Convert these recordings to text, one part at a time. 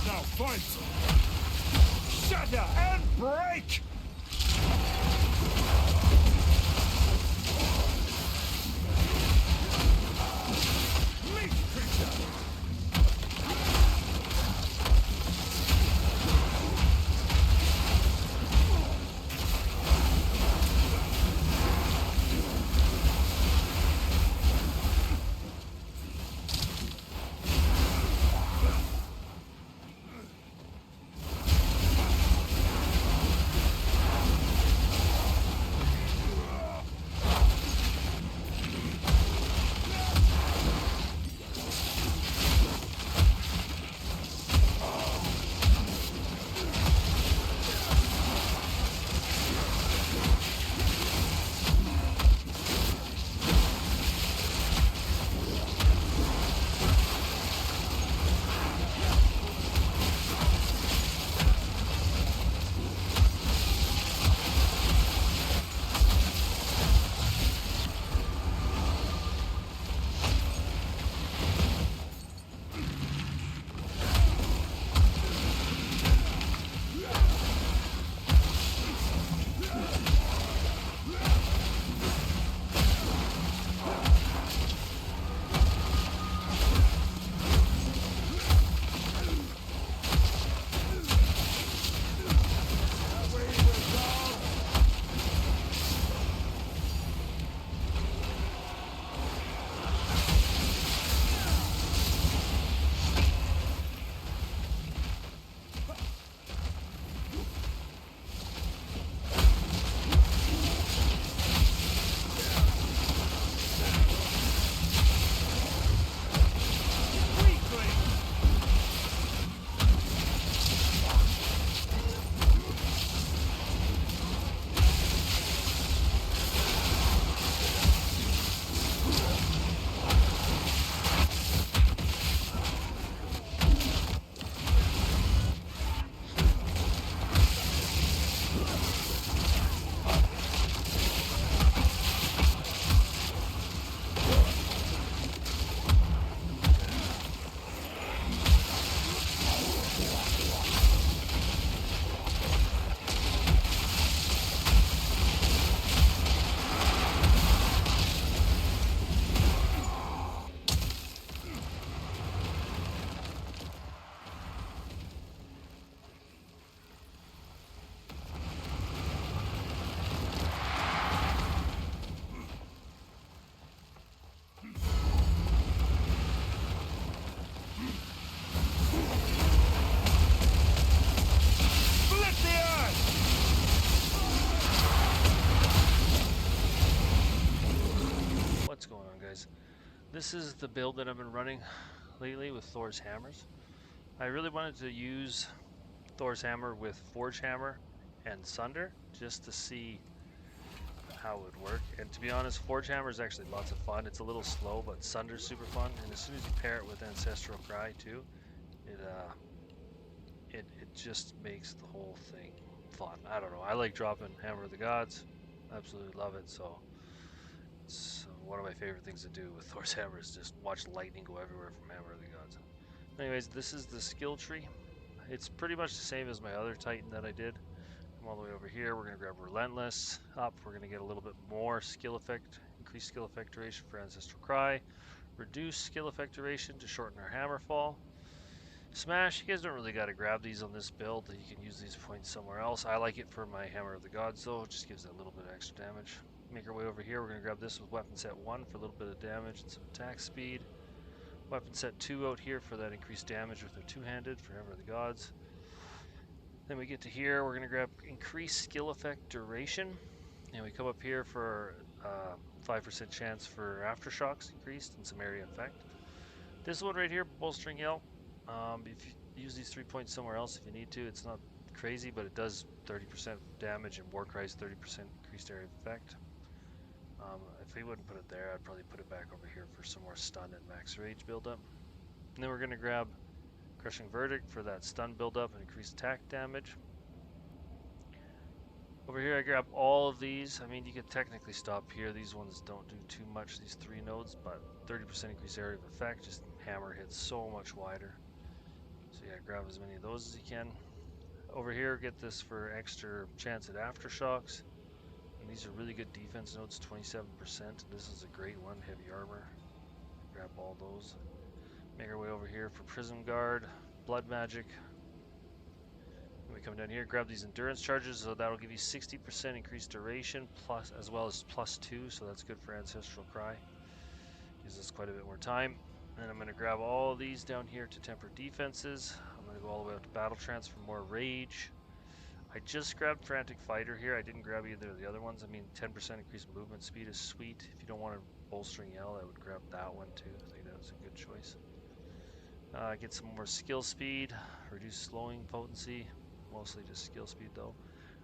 Now fight! Shatter and break! Meat creature! This is the build that I've been running lately with Thors hammers. I really wanted to use Thors hammer with Forge hammer and Sunder just to see how it would work. And to be honest, Forge hammer is actually lots of fun. It's a little slow, but Sunder's super fun. And as soon as you pair it with Ancestral Cry too, it just makes the whole thing fun. I don't know. I like dropping Hammer of the Gods. Absolutely love it. So it's one of my favorite things to do with Thor's hammer is just watch lightning go everywhere from Hammer of the Gods. Anyways, this is the skill tree. It's pretty much the same as my other Titan that I did. Come all the way over here. We're going to grab Relentless up. We're going to get a little bit more skill effect, increased skill effect duration for Ancestral Cry, reduce skill effect duration to shorten our hammer fall. Smash, you guys don't really got to grab these on this build. You can use these points somewhere else. I like it for my Hammer of the Gods though. It just gives it a little bit of extra damage. Make our way over here. We're going to grab this with weapon set 1 for a little bit of damage and some attack speed. Weapon set 2 out here for that increased damage with their two-handed for Hammer of the Gods. Then we get to here. We're going to grab increased skill effect duration. And we come up here for 5% chance for aftershocks increased and some area effect. This one right here, bolstering yell. If you use these 3 points somewhere else if you need to, it's not crazy, but it does 30% damage and Warcry's 30% increased area of effect. If we wouldn't put it there, I'd probably put it back over here for some more stun and max rage buildup. And then we're going to grab Crushing Verdict for that stun buildup and increased attack damage. Over here I grab all of these. I mean, you could technically stop here. These ones don't do too much, these 3 nodes, but 30% increased area of effect. Just hammer hits so much wider. So yeah, grab as many of those as you can. Over here, get this for extra chance at aftershocks. And these are really good defense nodes, 27%. This is a great one, heavy armor. Grab all those. Make our way over here for Prism Guard, Blood Magic. And we come down here, grab these endurance charges, so that'll give you 60% increased duration, plus as well as +2, so that's good for Ancestral Cry. Gives us quite a bit more time. And I'm going to grab all of these down here to temper defenses. I'm going to go all the way up to Battle Trance for more rage. I just grabbed Frantic Fighter here. I didn't grab either of the other ones. I mean, 10% increased movement speed is sweet. If you don't want a bolstering yell, I would grab that one too. I think that's a good choice. Get some more skill speed, reduce slowing potency, mostly just skill speed though.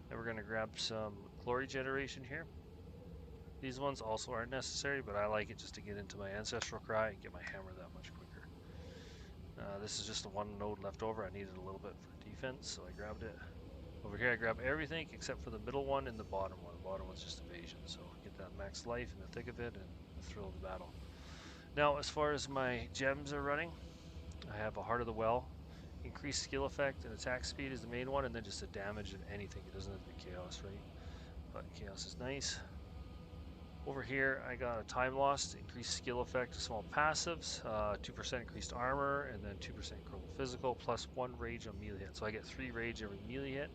Then we're going to grab some glory generation here. These ones also aren't necessary, but I like it just to get into my Ancestral Cry and get my hammer that much quicker. This is just the one node left over. I needed a little bit for defense, so I grabbed it. Over here I grab everything except for the middle one and the bottom one. The bottom one's just evasion, so get that max life in the thick of it and the thrill of the battle. Now, as far as my gems are running, I have a Heart of the Well. Increased skill effect and attack speed is the main one, and then just a damage of anything. It doesn't have to be chaos, right? But chaos is nice. Over here, I got a Timelost, increased skill effect, small passives, 2% increased armor, and then 2% critical physical, plus 1 rage on melee hit. So I get 3 rage every melee hit.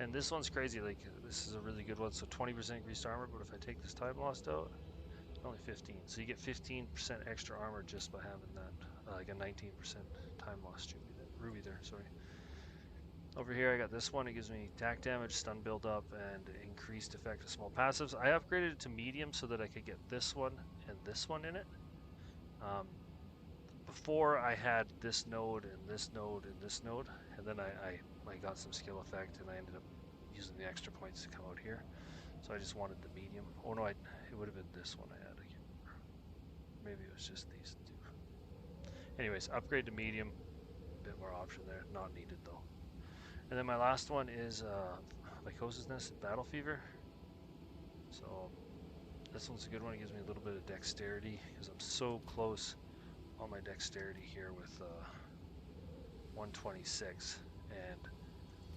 And this one's crazy, like, this is a really good one. So 20% increased armor, but if I take this Timelost out, only 15. So you get 15% extra armor just by having that, like a 19% Timelost ruby there, sorry. Over here I got this one. It gives me attack damage, stun build up, and increased effect of small passives. I upgraded it to medium so that I could get this one and this one in it. Before I had this node and this node and this node, and then I got some skill effect and I ended up using the extra points to come out here. So I just wanted the medium. Oh no, it would have been this one I had. I can't remember. Maybe it was just these two. Anyways, upgrade to medium. A bit more option there. Not needed though. And then my last one is Lycosisness and Battle Fever. So this one's a good one. It gives me a little bit of dexterity because I'm so close on my dexterity here with 126, and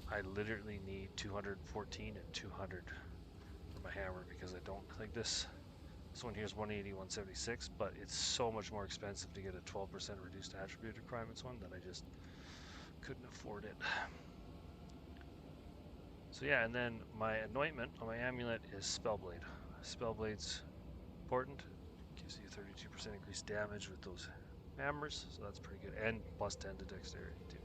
I literally need 214 and 200 for my hammer because I don't think this one here is 180, 176, but it's so much more expensive to get a 12% reduced attribute requirements one that I just couldn't afford it. So yeah, and then my anointment on my amulet is Spellblade. Spellblade's important. Gives you 32% increased damage with those hammers, so that's pretty good. And plus 10 to dexterity too.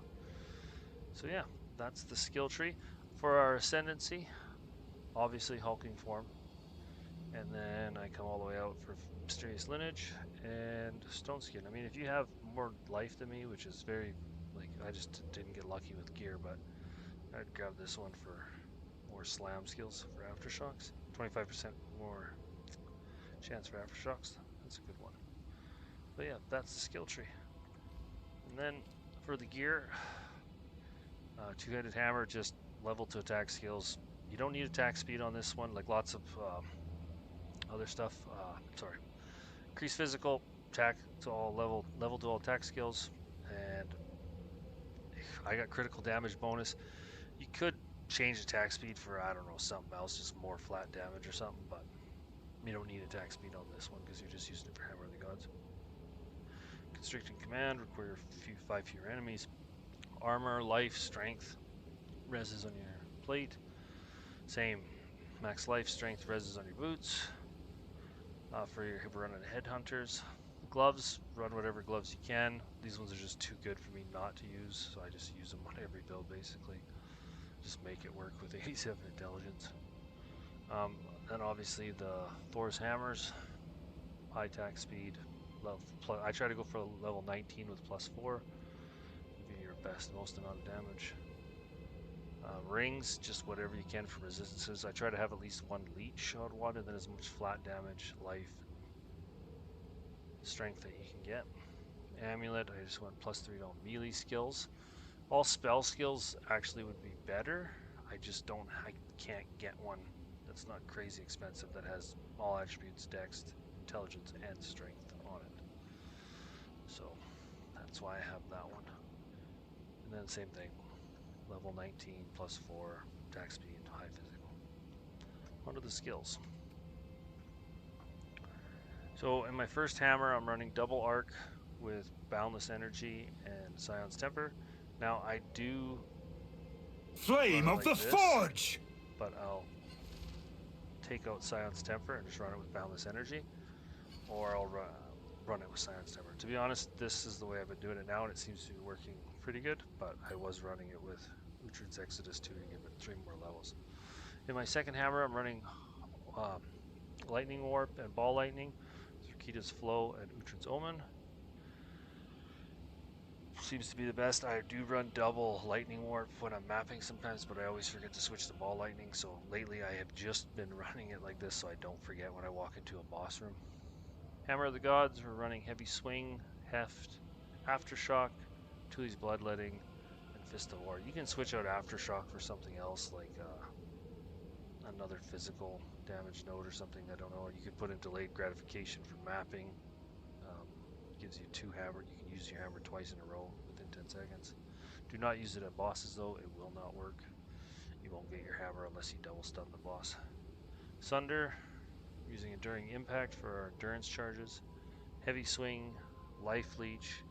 So yeah, that's the skill tree. For our Ascendancy, obviously hulking form. And then I come all the way out for Mysterious Lineage and Stone Skin. I mean, if you have more life than me, which is very, like, I just didn't get lucky with gear, but I'd grab this one for more slam skills for aftershocks. 25% more chance for aftershocks. That's a good one. But yeah, that's the skill tree. And then for the gear, two-handed hammer, just level to attack skills. You don't need attack speed on this one, like lots of other stuff. Increase physical attack to all level to all attack skills, and I got critical damage bonus. You could change attack speed for, I don't know, something else, just more flat damage or something, but you don't need attack speed on this one because you're just using it for Hammer of the Gods. Constricting command, require 5 fewer enemies. Armor, life, strength, reses on your plate. Same, max life, strength, reses on your boots. For your running headhunters. Gloves, run whatever gloves you can. These ones are just too good for me not to use, so I just use them on every build basically. Just make it work with 87 intelligence. And obviously the Thors hammers, high attack speed. I try to go for level 19 with +4. best, most amount of damage. Rings, just whatever you can for resistances. I try to have at least one leech on one, and then as much flat damage, life, strength that you can get. Amulet, I just went +3 to all melee skills. All spell skills actually would be better. I can't get one that's not crazy expensive that has all attributes, dex, intelligence, and strength on it. So that's why I have that one. And then same thing, level 19 +4, attack speed, high physical. On to the skills. So in my first hammer, I'm running double arc with boundless energy and Scion's temper. Now I do Flame of like the this, Forge! but I'll take out Scion's temper and just run it with boundless energy, or I'll run it with Scion's temper. To be honest, this is the way I've been doing it now, and it seems to be working pretty good, but I was running it with Uhtred's Exodus 2 to give it 3 more levels. In my second hammer, I'm running Lightning Warp and Ball Lightning, Thurkida's Flow and Uhtred's Omen. Seems to be the best. I do run double Lightning Warp when I'm mapping sometimes, but I always forget to switch to Ball Lightning, so lately I have just been running it like this so I don't forget when I walk into a boss room. Hammer of the Gods, we're running Heavy Swing, Heft, Aftershock, Tuli's Bloodletting, and Fist of War. You can switch out Aftershock for something else, like another physical damage node or something, I don't know. You could put in Delayed Gratification for mapping. Gives you 2 hammer. You can use your hammer twice in a row within 10 seconds. Do not use it at bosses though, it will not work. You won't get your hammer unless you double stun the boss. Sunder, using Enduring Impact for our endurance charges. Heavy Swing, Life Leech,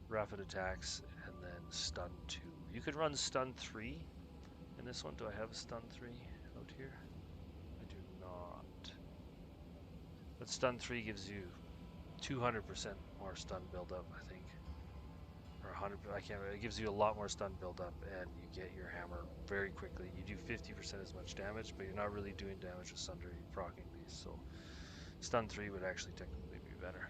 Rapid Attacks, and then Stun 2. You could run Stun 3 in this one. Do I have a Stun 3 out here? I do not. But Stun 3 gives you 200% more stun buildup, I think, or 100. I can't. It gives you a lot more stun buildup, and you get your hammer very quickly. You do 50% as much damage, but you're not really doing damage with Sunder. You're proccing these, so stun 3 would actually technically be better.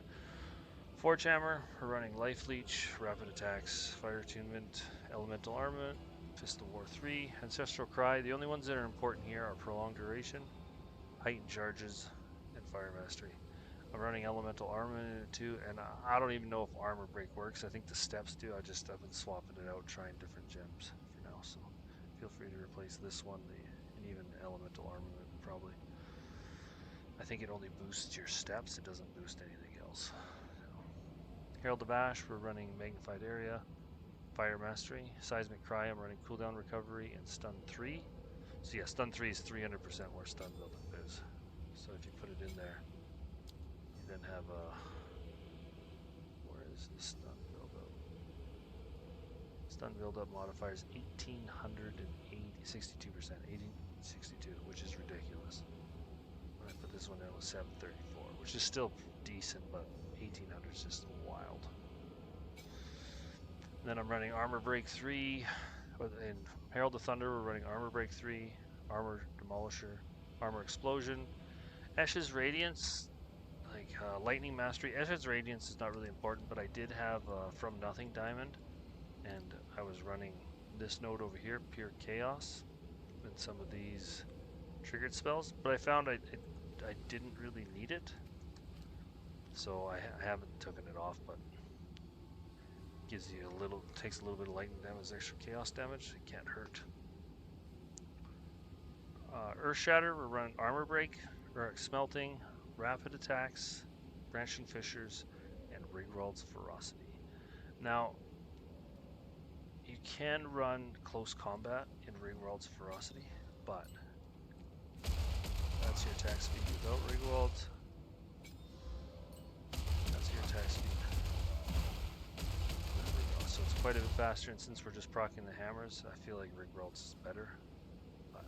Forge hammer, we're running Life Leech, Rapid Attacks, Fire Attunement, Elemental Armament, Fist of War 3, Ancestral Cry. The only ones that are important here are Prolonged Duration, Heightened Charges, and Fire Mastery. I'm running Elemental Armament in it too, and I don't even know if Armor Break works. I think the steps do. I've been swapping it out, trying different gems for now, so feel free to replace this one, and even Elemental Armament probably. I think it only boosts your steps, it doesn't boost anything else. So. Herald of Ash, we're running Magnified Area, Fire Mastery, Seismic Cry, I'm running Cooldown Recovery, and Stun 3. So yeah, Stun 3 is 300% more stun buildup is. So if you put it in there, you then have a, where is the stun buildup? Stun buildup modifiers 1860, 62%, 1862, which is ridiculous. When I put this one in, it was 734, which is still decent, but 1800 is just wild. And then I'm running Armor Break 3. In Herald of Thunder, we're running Armor Break 3, Armor Demolisher, Armor Explosion, Esh's Radiance. Like Lightning Mastery. Esh's Radiance is not really important, but I did have From Nothing Diamond, and I was running this node over here, Pure Chaos, and some of these triggered spells, but I found I didn't really need it, so I haven't taken it off, but gives you a little, takes a little bit of lightning damage, extra chaos damage, it can't hurt. Earth Shatter, we're running Armor Break, Smelting, Rapid Attacks, Branching Fissures, and Rigwald's Ferocity. Now, you can run Close Combat in Rigwald's Ferocity, but that's your attack speed without Rigwald's. That's your attack speed. There we go. So it's quite a bit faster, and since we're just proccing the hammers, I feel like Rigwald's is better. But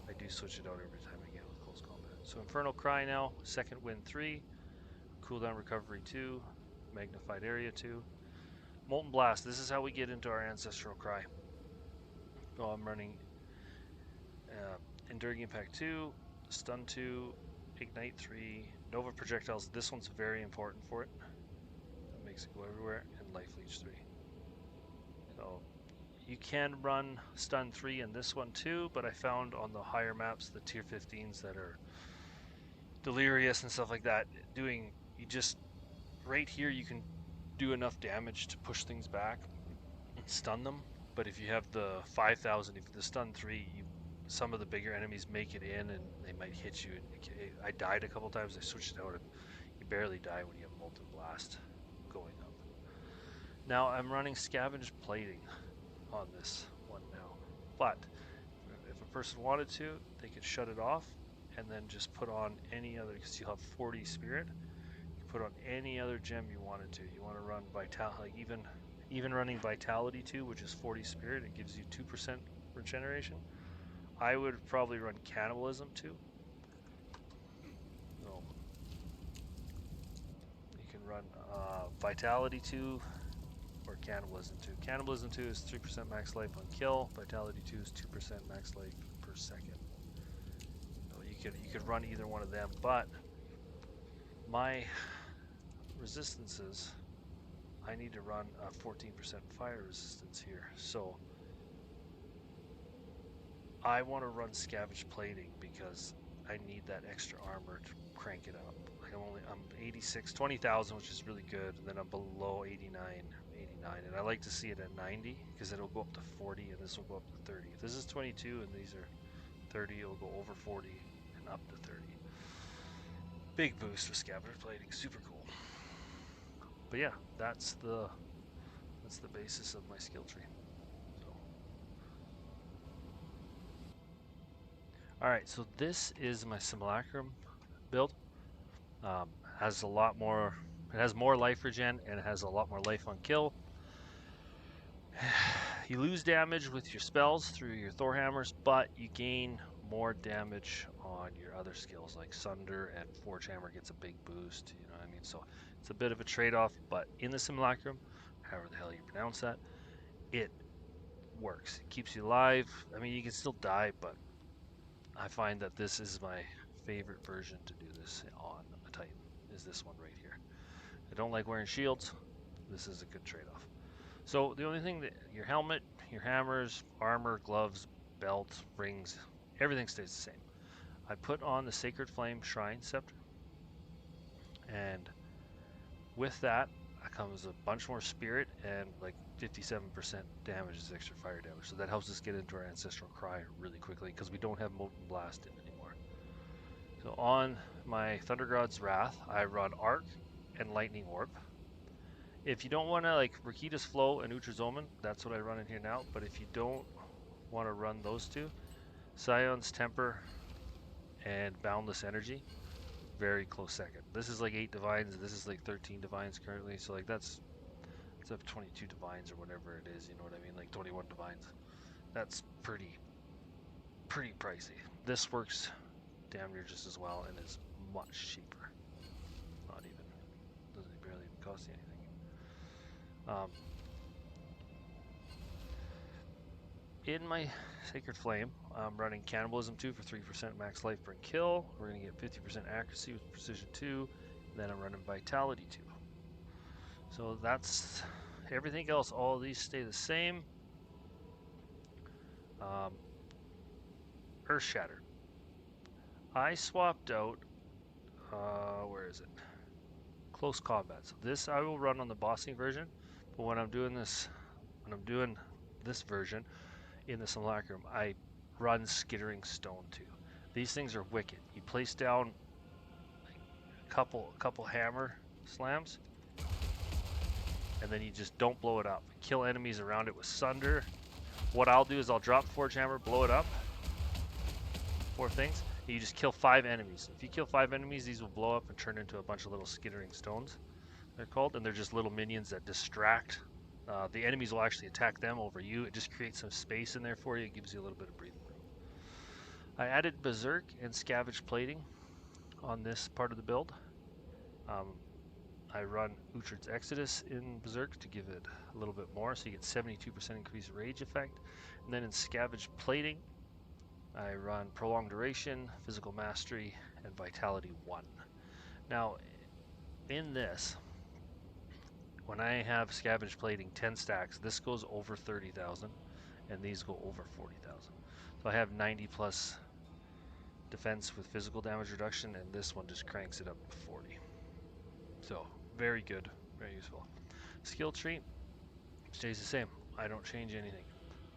I do switch it out every time I get with Close Combat. So Infernal Cry now, Second Wind 3, Cooldown Recovery 2, Magnified Area 2, Molten Blast. This is how we get into our Ancestral Cry. So I'm running Enduring Impact 2, Stun 2, Ignite 3, Nova Projectiles. This one's very important for it. That makes it go everywhere, and Life Leech 3. So you can run stun 3 in this one too, but I found on the higher maps, the tier 15s that are delirious and stuff like that, you just, right here you can do enough damage to push things back and stun them. But if you have the 5,000, if the stun 3, some of the bigger enemies make it in and they might hit you. I died a couple times, I switched it out, and you barely die when you have Molten Blast going up. Now I'm running Scavenged Plating on this one now, but if a person wanted to, they could shut it off and then just put on any other, because you'll have 40 spirit, you put on any other gem you wanted to. You want to run Vitality, like even running Vitality 2, which is 40 spirit, it gives you 2% regeneration. I would probably run Cannibalism 2. So you can run Vitality 2 or Cannibalism 2. Cannibalism 2 is 3% max life on kill. Vitality 2 is 2% max life per second. So you could run either one of them, but my resistances, I need to run a 14% fire resistance here. So I want to run Scavenged Plating because I need that extra armor to crank it up. Like I'm 86, 20,000, which is really good, and then I'm below 89, and I like to see it at 90 because it'll go up to 40 and this will go up to 30. If this is 22 and these are 30, it'll go over 40 and up to 30. Big boost for Scavenger Plating, super cool. But yeah, that's the basis of my skill tree. Alright, so this is my Simulacrum build. Has a lot more, it has more life regen and it has a lot more life on kill. You lose damage with your spells through your Thor hammers, but you gain more damage on your other skills like Sunder, and Forge Hammer gets a big boost, you know what I mean? So it's a bit of a trade-off, but in the Simulacrum, however the hell you pronounce that, it works. It keeps you alive. I mean, you can still die, but I find that this is my favorite version to do this on a Titan, is this one right here. I don't like wearing shields. This is a good trade-off. So the only thing that your helmet, your hammers, armor, gloves, belt, rings, everything stays the same. I put on the Sacred Flame Shrine Scepter, and with that comes a bunch more spirit and like 57% damage is extra fire damage. So that helps us get into our Ancestral Cry really quickly because we don't have Molten Blast in anymore. So on my Thunder God's Wrath, I run Arc and Lightning Orb. If you don't want to, like Rakita's Flow and Utra's Omen, that's what I run in here now. But if you don't want to run those two, Scion's Temper and Boundless Energy, very close second. This is like 8 divines, this is like 13 divines currently, so like that's up 22 divines or whatever it is, you know what I mean, like 21 divines. That's pretty pricey. This works damn near just as well and is much cheaper. Not even, doesn't barely even cost you anything. In my Sacred Flame, I'm running Cannibalism 2 for 3% max life per kill. We're going to get 50% accuracy with Precision 2. Then I'm running Vitality 2. So that's everything else. All of these stay the same. Earth Shatter. I swapped out, where is it? Close Combat. So this I will run on the bossing version, but when I'm doing this version in the Simulacrum, I run Skittering Stone too. These things are wicked. You place down a couple hammer slams, and then you just don't blow it up. Kill enemies around it with Sunder. What I'll do is I'll drop Forge Hammer, blow it up. 4 things. And you just kill 5 enemies. If you kill 5 enemies, these will blow up and turn into a bunch of little skittering stones, they're called, and they're just little minions that distract. The enemies will actually attack them over you. It just creates some space in there for you. It gives you a little bit of breathing room. I added Berserk and Scavenged Plating on this part of the build. I run Uhtred's Exodus in Berserk to give it a little bit more, so you get 72% increased rage effect. And then in Scavenged Plating, I run Prolonged Duration, Physical Mastery, and Vitality 1. Now, in this, when I have scavenge plating 10 stacks, this goes over 30,000 and these go over 40,000. So I have 90 plus defense with physical damage reduction, and this one just cranks it up to 40. So very good, very useful. Skill tree stays the same. I don't change anything.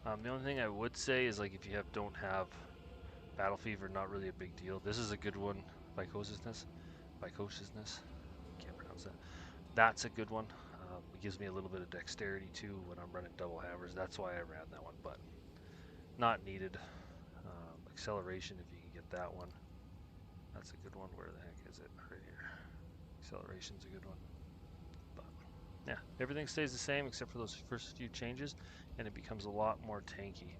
The only thing I would say is, like, if you don't have battle fever, not really a big deal. This is a good one. Viciousness, can't pronounce that. That's a good one. It gives me a little bit of dexterity too when I'm running double hammers. That's why I ran that one, but not needed. Acceleration, if you can get that one, that's a good one. Where the heck is it? Right here. Acceleration's a good one. But yeah, everything stays the same except for those first few changes, and it becomes a lot more tanky.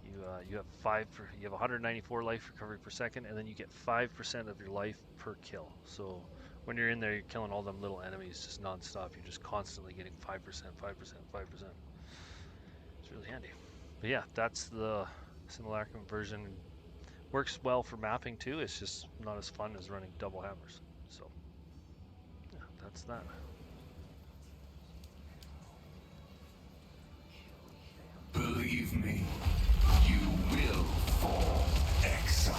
You have 194 life recovery per second, and then you get 5% of your life per kill. So when you're in there, you're killing all them little enemies just non-stop. You're just constantly getting 5%, 5%, 5%. It's really handy. But yeah, that's the Simulacrum version. Works well for mapping too. It's just not as fun as running double hammers. So yeah, that's that. Believe me, you will fall exile.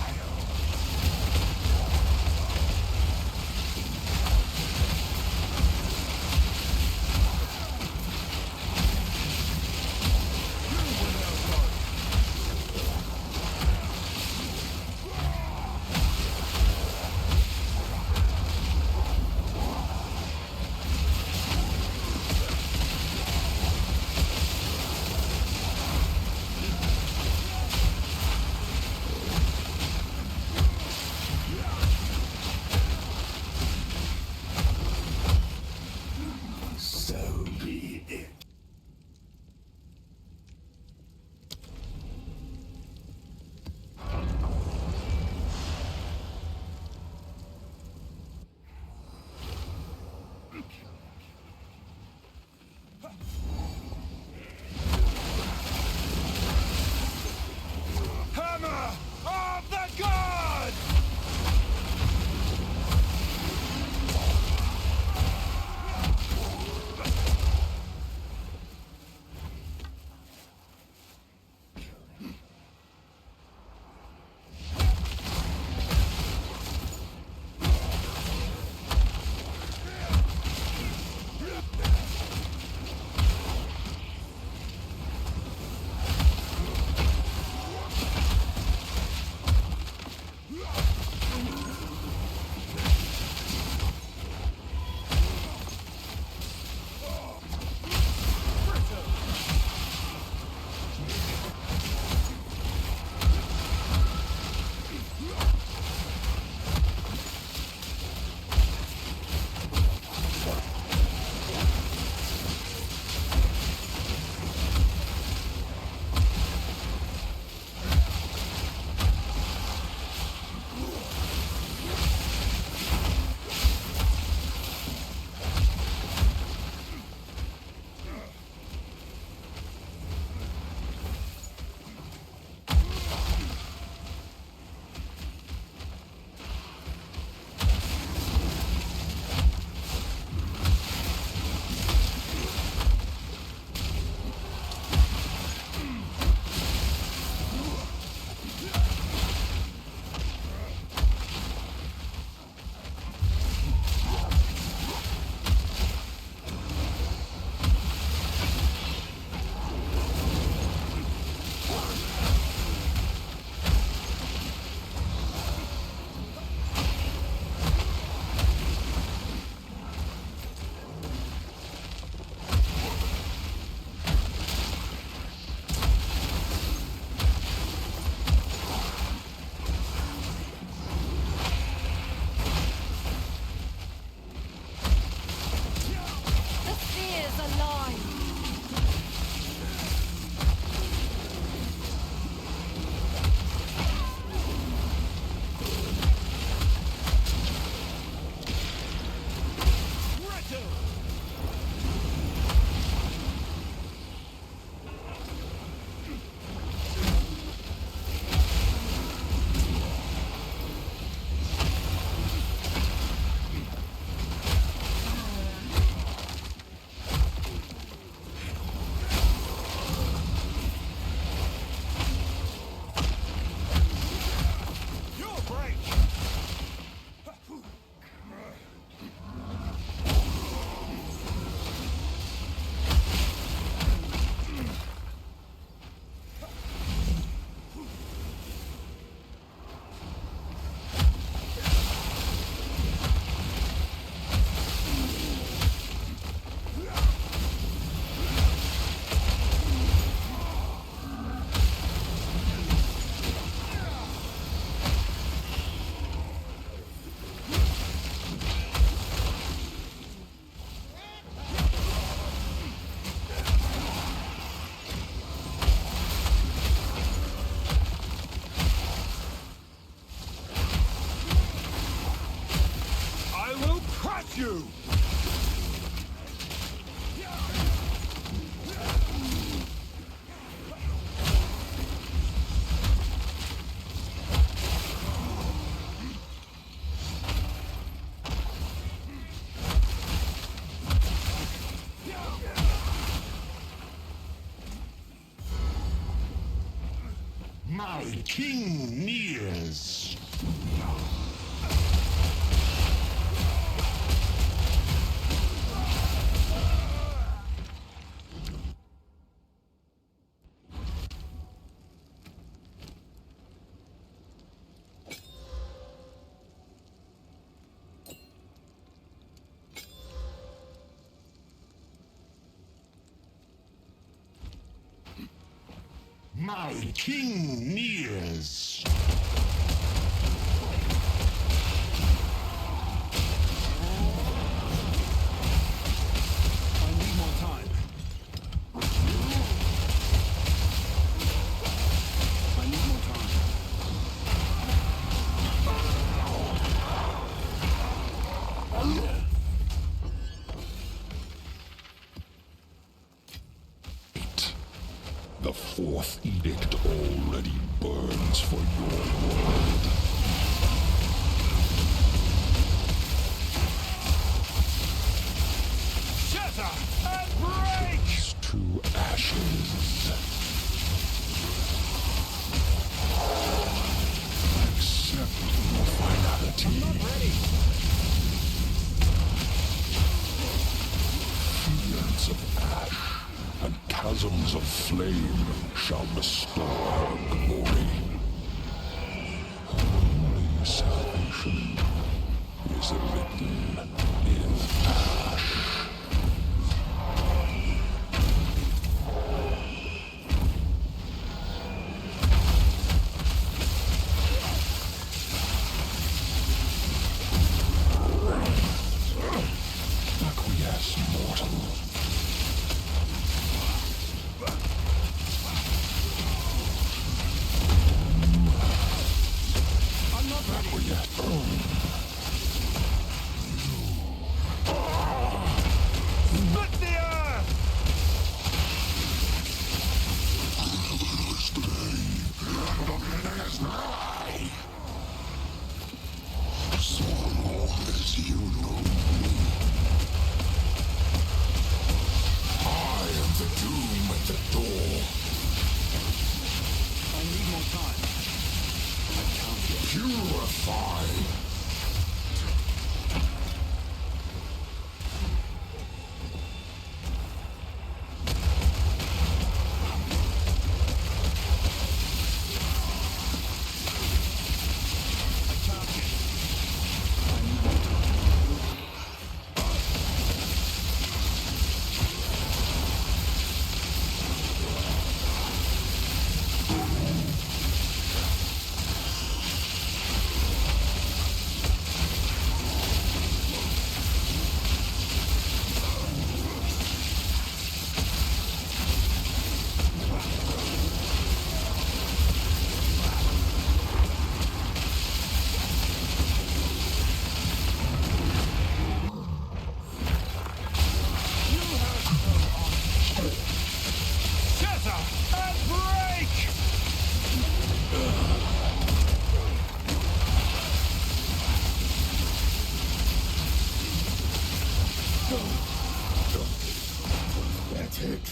My king nears. My king nears. I need more time. I need more time. The fourth edict already burns for your world. Shatter and break! It's to ashes. Accept your finality. I'm not ready. Fields of ash and chasms of flame shall restore her glory. Only salvation is written in ash. Acquiesce, mortal. I'm not ready. Split the earth! So long as you know me, I am the doom at the door. I need more time. I count you. Purify. I count you. I need more time. Shatter and break! Pathetic.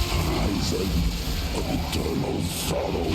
Horizon of eternal sorrow.